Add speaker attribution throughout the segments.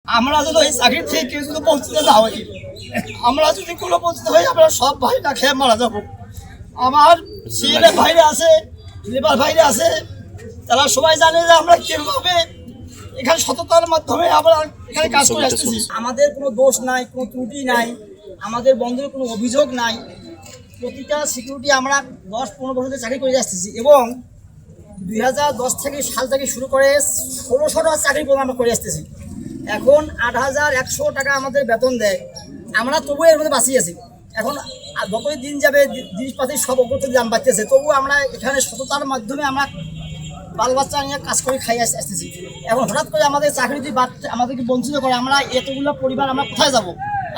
Speaker 1: আমরা যদি ওই চাকরি থেকে কেউ যদি বঞ্চিত না হই, আমরা যদি কোনো বঞ্চিত হই, আমরা সব ভাই না খেয়ে মারা যাবো। আমার সিএনএ ভাইরা আছে, লেবার ভাইরা আছে, তারা সবাই জানে যে আমরা কিভাবে এখানে সততার মাধ্যমে আমরা এখানে কাজ করে আসতেছি। আমাদের কোনো দোষ নাই, কোনো ত্রুটি নাই, আমাদের বন্ধের কোনো অভিযোগ নাই। প্রতিটা সিকিউরিটি আমরা 10-15 বছর ধরে চাকরি করে আসতেছি এবং 2010 সাল থেকে শুরু করে 1600 টাকা চাকরি করে আমরা করে আসতেছি। এখন 8100 টাকা আমাদের বেতন দেয়, আমরা তবুও এর মধ্যে বাঁচিয়ে আছি। এখন যতই দিন যাবে জিনিসপাতির সব অগ্রগতির দাম বাড়তেছে, তবুও আমরা এখানে সততার মাধ্যমে আমরা বাল বাচ্চা নিয়ে কাজ করে খাই আসতেছি। এখন হঠাৎ করে আমাদের চাকরি যদি আমাদেরকে বঞ্চিত করে, আমরা এতগুলো পরিবার আমরা কোথায় যাব,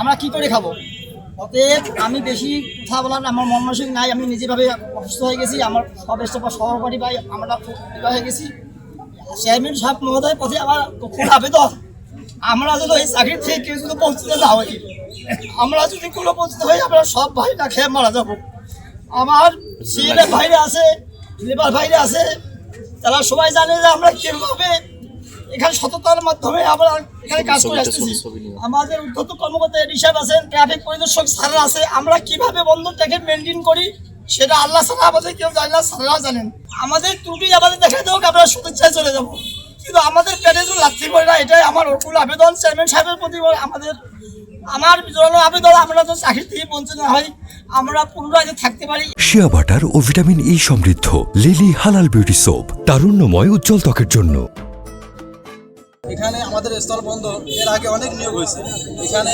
Speaker 1: আমরা কি করে খাবো? অতএব আমি বেশি কথা বলার আমার মন মানসিক নাই। আমি নিজেভাবে অসুস্থ হয়ে গেছি, আমার সব স্টাফ সহকারী ভাই আমরা খুব হয়ে গেছি। চেয়ারম্যান সাহেব মহোদয়ের পথে আমার খুব আবেদন, আমরা যদি ওই চাকরি থেকে কেউ যদি বঞ্চিত না হই, আমরা যদি কোনো বঞ্চিত হই, আমরা সব ভাই না খেয়ে মারা যাবো। আমার সিএনএ ভাইরা আছে, লেবার ভাইরা আছে, তারা সবাই জানে যে আমরা কিভাবে এখানে সততার মাধ্যমে আমরা এখানে কাজ করে আসতেছি। আমাদের উদ্ধত কর্মকর্তা হিসাব আছেন, ট্রাফিক পরিদর্শক স্যাররা আছে, আমরা কিভাবে বন্দরটাকে মেনটেন করি সেটা আল্লাহ ছাড়া আমাদের কেউ জানে না, স্যাররা জানেন। আমাদের ত্রুটি আমাদের দেখা দেওক, আমরা শুভেচ্ছায় চলে যাবো, কিন্তু আমাদের পেটে যদি লাগতে পারে না, এটাই আমার অকুল আবেদন চেয়ারম্যান সাহেবের প্রতি। আমার জোরালো আবেদন, আমরা তো চাকরি থেকে বঞ্চিত না হয়, আমরা পুনরায় থাকতে পারি।
Speaker 2: শিয়া বাটার ও ভিটামিন ই সমৃদ্ধ লিলি হালাল বিউটি সোপ, তারুণ্যময় উজ্জ্বল ত্বকের জন্য।
Speaker 3: এখানে আমাদের স্থল বন্দর এর আগে অনেক নিয়োগ হয়েছে। এখানে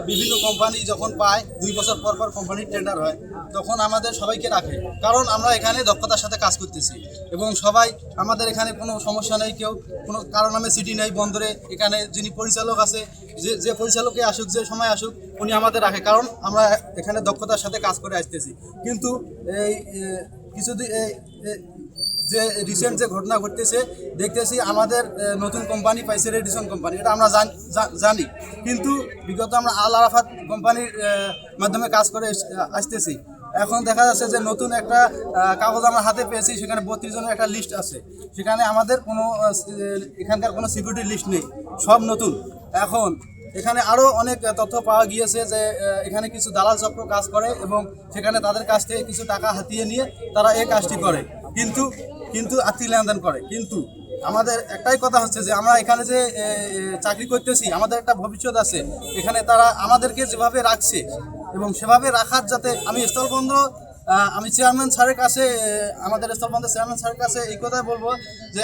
Speaker 3: বিভিন্ন কোম্পানি যখন পায় 2 বছর পর পর কোম্পানির টেন্ডার হয়, তখন আমাদের সবাইকে রাখে, কারণ আমরা এখানে দক্ষতার সাথে কাজ করতেছি এবং সবাই আমাদের এখানে কোনো সমস্যা নেই, কেউ কোনো কারো নামে সিটি নেই বন্দরে। এখানে যিনি পরিচালক আছে, যে পরিচালকে আসুক, যে সময় আসুক, উনি আমাদের রাখে, কারণ আমরা এখানে দক্ষতার সাথে কাজ করে আসতেছি। কিন্তু এই কিছুদিন যে রিসেন্ট যে ঘটনা ঘটতেছে দেখতেছি, আমাদের নতুন কোম্পানি পাইছে, রেডিসন কোম্পানি, এটা আমরা জানি, কিন্তু বিগত আমরা আল আরাফাত কোম্পানির মাধ্যমে কাজ করে আসতেছি। এখন দেখা যাচ্ছে যে নতুন একটা কাগজ আমরা হাতে পেয়েছি, সেখানে 32 জনের একটা লিস্ট আছে, সেখানে আমাদের কোনো এখানকার কোনো সিকিউরিটি লিস্ট নেই, সব নতুন। এখন এখানে আরও অনেক তথ্য পাওয়া গিয়েছে যে এখানে কিছু দালাল চক্র কাজ করে এবং সেখানে তাদের কাছ থেকে কিছু টাকা হাতিয়ে নিয়ে তারা এই কাজটি করে, কিন্তু আর্থিক লেনদেন করে। কিন্তু আমাদের একটাই কথা হচ্ছে যে আমরা এখানে যে চাকরি করতেছি, আমাদের একটা ভবিষ্যৎ আছে এখানে। তারা আমাদেরকে যেভাবে রাখছে এবং সেভাবে রাখার, যাতে আমি চেয়ারম্যান স্যারের কাছে, আমাদের স্থলবন্দর চেয়ারম্যান স্যারের কাছে এই কথাই বলবো যে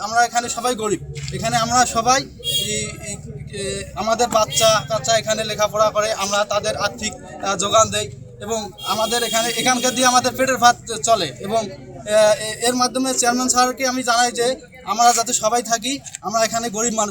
Speaker 3: আমরা এখানে সবাই গরিব, এখানে আমরা সবাই আমাদের বাচ্চা এখানে লেখাপড়া করে, আমরা তাদের আর্থিক যোগান দেই এবং আমাদের এখানকার দিয়ে আমাদের পেটের ভাত চলে। এবং এর মাধ্যমে চেয়ারম্যান স্যারকে আমি জানাই যে আমরা যাতে সবাই থাকি, আমরা এখানে গরিব মানুষ।